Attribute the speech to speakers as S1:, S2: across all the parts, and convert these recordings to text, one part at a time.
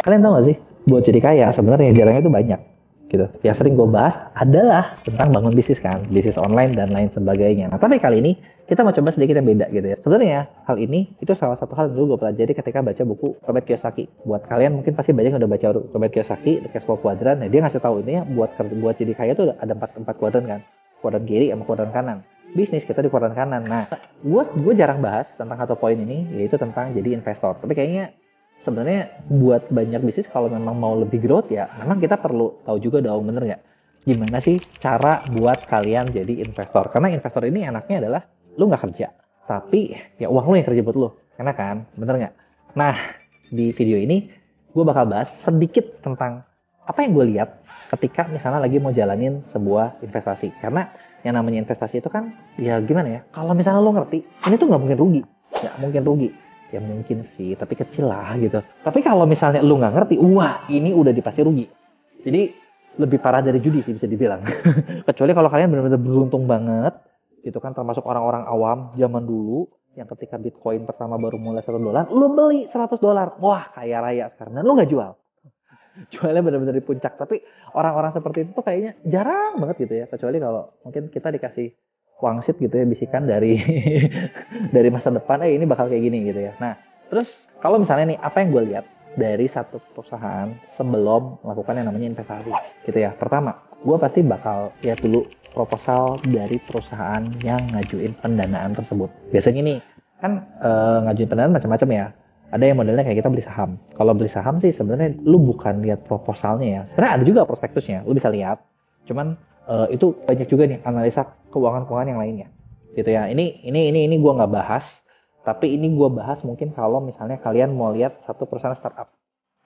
S1: Kalian tahu gak sih, buat jadi kaya sebenarnya jalannya itu banyak gitu. Yang sering gue bahas adalah tentang bangun bisnis kan, bisnis online dan lain sebagainya. Nah, tapi kali ini kita mau coba sedikit yang beda gitu ya. Sebenarnya hal ini itu salah satu hal yang dulu gue pelajari ketika baca buku Robert Kiyosaki. Buat kalian mungkin pasti banyak yang udah baca Robert Kiyosaki, The Cash Flow Quadrant. Nah, dia ngasih tahu ini ya, buat jadi kaya tuh ada empat kuadran kan. Kuadran kiri sama kuadran kanan. Bisnis kita di kuadran kanan. Nah, gue jarang bahas tentang satu poin ini, yaitu tentang jadi investor. Tapi kayaknya sebenarnya buat banyak bisnis kalau memang mau lebih growth ya memang kita perlu tahu juga dong, bener nggak? Gimana sih cara buat kalian jadi investor? Karena investor ini enaknya adalah lu nggak kerja, tapi ya uang lu yang kerja buat lu, enak kan? Bener nggak? Nah, di video ini gue bakal bahas sedikit tentang apa yang gue lihat ketika misalnya lagi mau jalanin sebuah investasi. Karena yang namanya investasi itu kan ya gimana ya? Kalau misalnya lu ngerti, ini tuh nggak mungkin rugi, nggak mungkin rugi. Ya mungkin sih, tapi kecil lah gitu. Tapi kalau misalnya lu nggak ngerti, wah ini udah dipasti rugi. Jadi lebih parah dari judi sih bisa dibilang. Kecuali kalau kalian benar-benar beruntung banget, gitu kan, termasuk orang-orang awam zaman dulu yang ketika Bitcoin pertama baru mulai $1, lu beli $100, wah kaya raya sekarang. Dan lu nggak jual. Jualnya benar-benar di puncak. Tapi orang-orang seperti itu tuh kayaknya jarang banget gitu ya. Kecuali kalau mungkin kita dikasih wangsit gitu ya, bisikan dari dari masa depan, ini bakal kayak gini gitu ya. Nah, terus kalau misalnya nih, apa yang gue lihat dari satu perusahaan sebelum melakukan yang namanya investasi gitu ya. Pertama, gue pasti bakal lihat dulu proposal dari perusahaan yang ngajuin pendanaan tersebut. Biasanya nih, kan ngajuin pendanaan macam-macam ya. Ada yang modelnya kayak kita beli saham. Kalau beli saham sih sebenarnya lu bukan lihat proposalnya ya. Sebenarnya ada juga prospektusnya, lu bisa lihat. Cuman itu banyak juga nih analisa keuangan yang lainnya gitu ya. Ini gue nggak bahas, tapi ini gue bahas mungkin kalau misalnya kalian mau lihat satu perusahaan startup,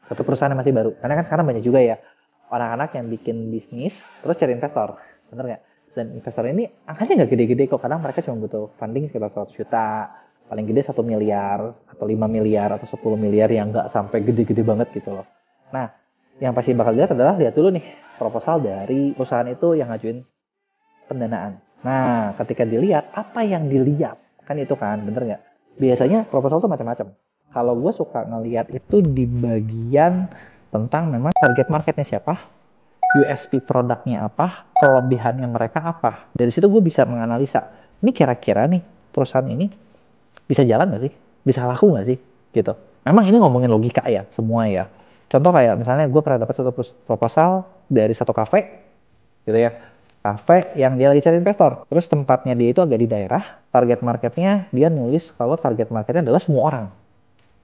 S1: satu perusahaan yang masih baru. Karena kan sekarang banyak juga ya anak-anak yang bikin bisnis terus cari investor, bener nggak? Dan investor ini angkanya nggak gede-gede kok. Kadang mereka cuma butuh funding sekitar 100 juta, paling gede 1 miliar atau 5 miliar atau 10 miliar, yang nggak sampai gede-gede banget gitu loh. Nah, yang pasti bakal lihat adalah lihat dulu nih proposal dari perusahaan itu yang ngajuin pendanaan. Nah, ketika dilihat, apa yang dilihat? Kan itu kan, bener nggak? Biasanya proposal tuh macam-macam. Kalau gue suka ngelihat itu di bagian tentang memang target marketnya siapa, USP produknya apa, kelebihannya mereka apa. Dari situ gue bisa menganalisa, ini kira-kira nih perusahaan ini bisa jalan nggak sih? Bisa laku nggak sih? Gitu. Memang ini ngomongin logika ya, semua ya. Contoh kayak misalnya gue pernah dapat satu proposal dari satu kafe, gitu ya. Kafe yang dia lagi cari investor. Terus tempatnya dia itu agak di daerah. Target marketnya dia nulis kalau target marketnya adalah semua orang.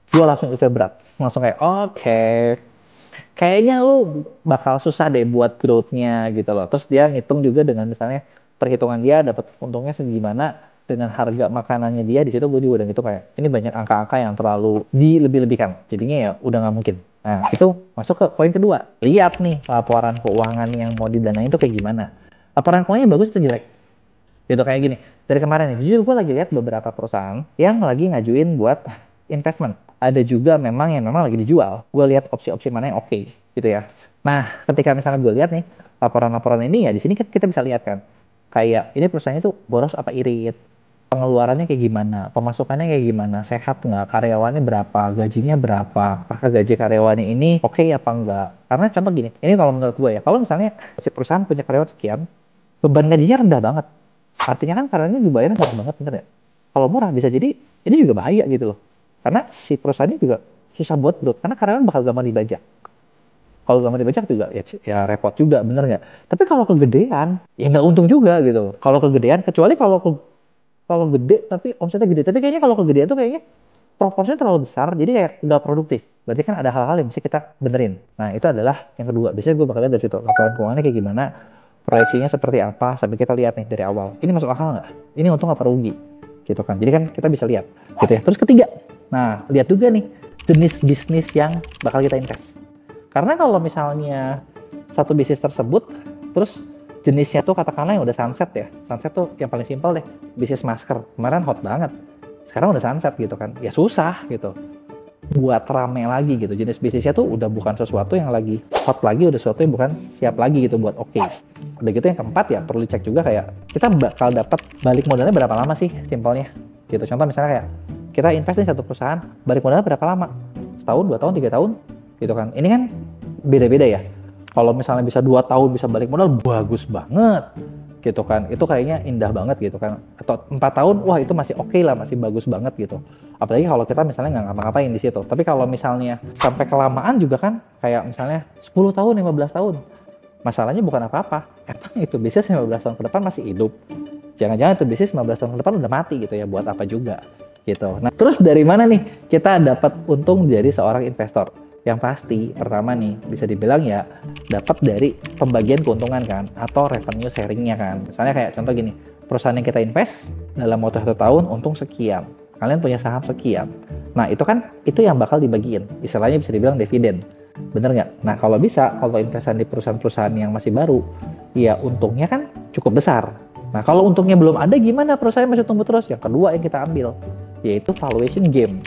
S1: Gue langsung IQ berat. Langsung kayak oke. Kayaknya lu bakal susah deh buat growth-nya gitu loh. Terus dia ngitung juga dengan misalnya perhitungan dia dapat untungnya segimana dengan harga makanannya dia. Di situ gue juga udah gitu kayak ini banyak angka-angka yang terlalu dilebih-lebihkan. Jadinya ya udah nggak mungkin. Nah, itu masuk ke poin kedua. Lihat nih laporan keuangan yang mau didanain itu kayak gimana. Laporan keuangannya bagus atau jelek? Gitu kayak gini. Dari kemarin nih, jujur gue lagi lihat beberapa perusahaan yang lagi ngajuin buat investment. Ada juga memang yang memang lagi dijual. Gue lihat opsi-opsi mana yang oke, gitu ya. Nah, ketika misalnya gue lihat nih laporan-laporan ini ya, di sini kan kita bisa lihat kan. Kayak ini perusahaannya tuh boros apa irit, pengeluarannya kayak gimana, pemasukannya kayak gimana, sehat nggak, karyawannya berapa, gajinya berapa, apakah gaji karyawannya ini oke apa enggak. Karena contoh gini, ini kalau menurut gue ya, kalau misalnya si perusahaan punya karyawan sekian, beban gajinya rendah banget, artinya kan karyawannya dibayarnya murah banget, bener ya? Kalau murah bisa jadi ini juga bahaya gitu loh, karena si perusahaannya juga susah buat growth, karena karyawan bakal gampang dibajak. Kalau gampang dibajak juga ya repot juga, bener nggak? Tapi kalau kegedean ya nggak untung juga gitu. Kalau kegedean, kecuali kalau gede tapi omsetnya gede, tapi kayaknya kalau kegedean tuh kayaknya proporsinya terlalu besar, jadi kayak nggak produktif. Berarti kan ada hal-hal yang bisa kita benerin. Nah, itu adalah yang kedua. Biasanya gue bakal lihat dari situ, laporan keuangannya kayak gimana, proyeksinya seperti apa, sampai kita lihat nih dari awal, ini masuk akal nggak, ini untung apa rugi, gitu kan. Jadi kan kita bisa lihat gitu ya. Terus ketiga, nah lihat juga nih jenis bisnis yang bakal kita invest. Karena kalau misalnya satu bisnis tersebut terus jenisnya tuh katakanlah yang udah sunset ya. Sunset tuh yang paling simpel deh. Bisnis masker. Kemarin hot banget. Sekarang udah sunset gitu kan. Ya susah gitu. Buat rame lagi gitu. Jenis bisnisnya tuh udah bukan sesuatu yang lagi hot lagi. Udah sesuatu yang bukan siap lagi gitu buat oke. Udah gitu yang keempat ya perlu cek juga kayak kita bakal dapat balik modalnya berapa lama sih simpelnya. Gitu. Contoh misalnya kayak kita invest di satu perusahaan. Balik modalnya berapa lama? Setahun, 2 tahun, 3 tahun? gitu kan. Ini kan beda-beda ya. Kalau misalnya bisa 2 tahun bisa balik modal, bagus banget gitu kan. Itu kayaknya indah banget gitu kan. Atau 4 tahun, wah itu masih oke lah, masih bagus banget gitu. Apalagi kalau kita misalnya nggak ngapa-ngapain di situ. Tapi kalau misalnya sampai kelamaan juga kan, kayak misalnya 10 tahun, 15 tahun. Masalahnya bukan apa-apa. Emang itu bisnis 15 tahun ke depan masih hidup? Jangan-jangan itu bisnis 15 tahun ke depan udah mati gitu ya, buat apa juga gitu. Nah, terus dari mana nih kita dapat untung jadi seorang investor? Yang pasti pertama nih bisa dibilang ya dapat dari pembagian keuntungan kan, atau revenue sharingnya kan. Misalnya kayak contoh gini, perusahaan yang kita invest dalam waktu 1 tahun untung sekian, kalian punya saham sekian. Nah itu kan itu yang bakal dibagiin, istilahnya bisa dibilang dividen, bener nggak? Nah kalau bisa, kalau investasi di perusahaan-perusahaan yang masih baru, ya untungnya kan cukup besar. Nah kalau untungnya belum ada, gimana perusahaan masih tumbuh terus? Yang kedua yang kita ambil yaitu valuation game,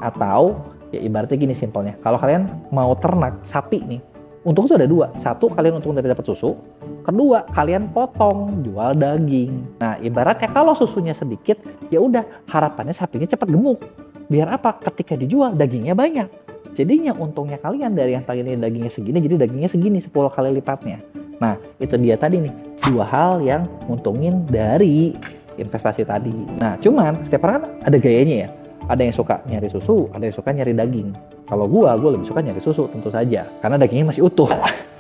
S1: atau ya ibaratnya gini simpelnya, kalau kalian mau ternak sapi nih, untung tuh ada 2. Satu, kalian untung dari dapat susu. Kedua, kalian potong jual daging. Nah ibaratnya kalau susunya sedikit, ya udah harapannya sapinya cepat gemuk. Biar apa? Ketika dijual dagingnya banyak. Jadinya untungnya kalian dari yang tadinya dagingnya segini, jadi dagingnya segini 10 kali lipatnya. Nah itu dia tadi nih, 2 hal yang untungin dari investasi tadi. Nah cuman setiap orang kan ada gayanya ya. Ada yang suka nyari susu, ada yang suka nyari daging. Kalau gue lebih suka nyari susu tentu saja, karena dagingnya masih utuh.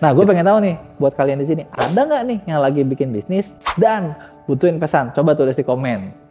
S1: Nah, gue pengen tahu nih, buat kalian di sini, ada nggak nih yang lagi bikin bisnis dan butuh investan? Coba tulis di komen.